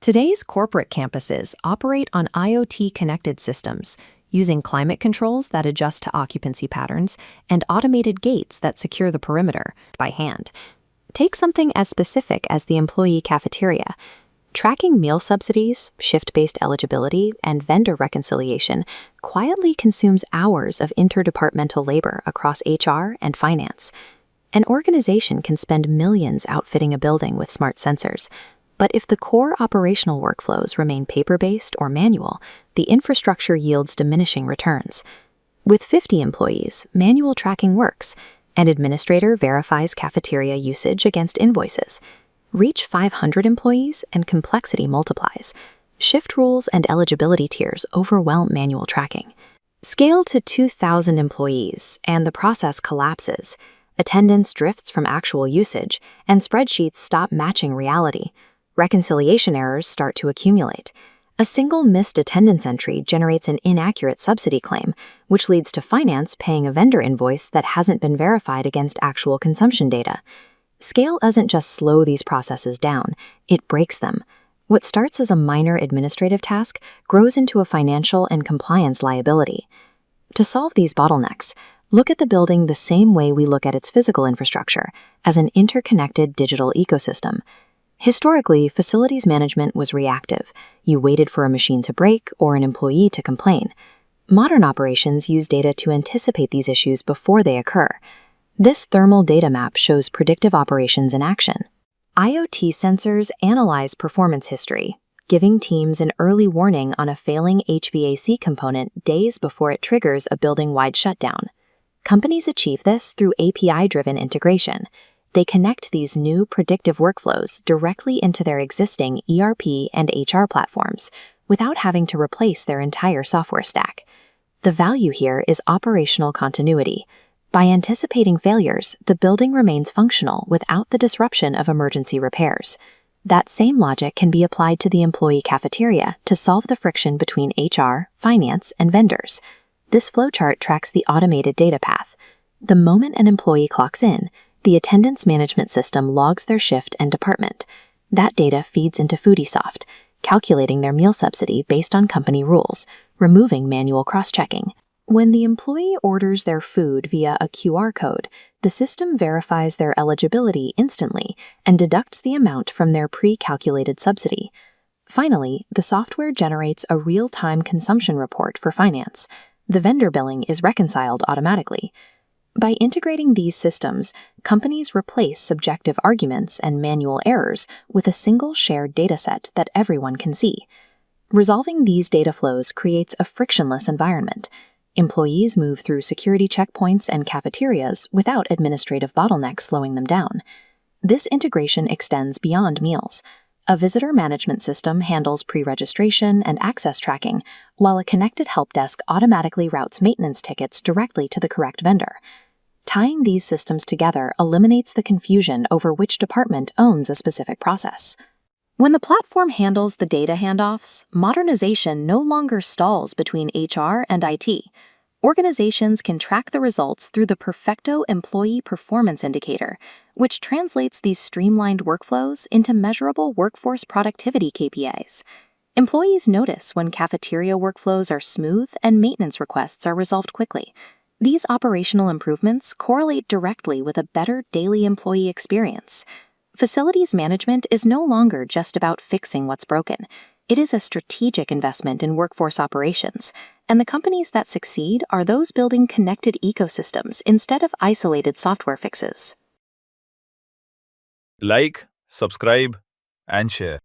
Today's corporate campuses operate on IoT-connected systems, using climate controls that adjust to occupancy patterns and automated gates that secure the perimeter by hand. Take something as specific as the employee cafeteria. Tracking meal subsidies, shift-based eligibility, and vendor reconciliation quietly consumes hours of interdepartmental labor across HR and finance. An organization can spend millions outfitting a building with smart sensors, but if the core operational workflows remain paper-based or manual, the infrastructure yields diminishing returns. With 50 employees, manual tracking works. An administrator verifies cafeteria usage against invoices. Reach 500 employees and complexity multiplies. Shift rules and eligibility tiers overwhelm manual tracking. Scale to 2,000 employees, and the process collapses. Attendance drifts from actual usage, and spreadsheets stop matching reality. Reconciliation errors start to accumulate. A single missed attendance entry generates an inaccurate subsidy claim, which leads to finance paying a vendor invoice that hasn't been verified against actual consumption data. Scale doesn't just slow these processes down, it breaks them. What starts as a minor administrative task grows into a financial and compliance liability. To solve these bottlenecks, look at the building the same way we look at its physical infrastructure, as an interconnected digital ecosystem. Historically, facilities management was reactive. You waited for a machine to break or an employee to complain. Modern operations use data to anticipate these issues before they occur. This thermal data map shows predictive operations in action. IoT sensors analyze performance history, giving teams an early warning on a failing HVAC component days before it triggers a building-wide shutdown. Companies achieve this through API-driven integration. They connect these new predictive workflows directly into their existing ERP and HR platforms without having to replace their entire software stack. The value here is operational continuity. By anticipating failures, the building remains functional without the disruption of emergency repairs. That same logic can be applied to the employee cafeteria to solve the friction between HR, finance, and vendors. This flowchart tracks the automated data path. The moment an employee clocks in, the attendance management system logs their shift and department. That data feeds into FoodieSoft, calculating their meal subsidy based on company rules, removing manual cross-checking. When the employee orders their food via a QR code, the system verifies their eligibility instantly and deducts the amount from their pre-calculated subsidy. Finally, the software generates a real-time consumption report for finance. The vendor billing is reconciled automatically. By integrating these systems, companies replace subjective arguments and manual errors with a single shared dataset that everyone can see. Resolving these data flows creates a frictionless environment. Employees move through security checkpoints and cafeterias without administrative bottlenecks slowing them down. This integration extends beyond meals. A visitor management system handles pre-registration and access tracking, while a connected Helpdesk automatically routes maintenance tickets directly to the correct vendor. Tying these systems together eliminates the confusion over which department owns a specific process. When the platform handles the data handoffs, modernization no longer stalls between HR and IT. Organizations can track the results through the Perfecto Employee Performance Indicator, which translates these streamlined workflows into measurable workforce productivity KPIs. Employees notice when cafeteria workflows are smooth and maintenance requests are resolved quickly. These operational improvements correlate directly with a better daily employee experience. Facilities management is no longer just about fixing what's broken. It is a strategic investment in workforce operations, and the companies that succeed are those building connected ecosystems instead of isolated software fixes. Like, subscribe, and share.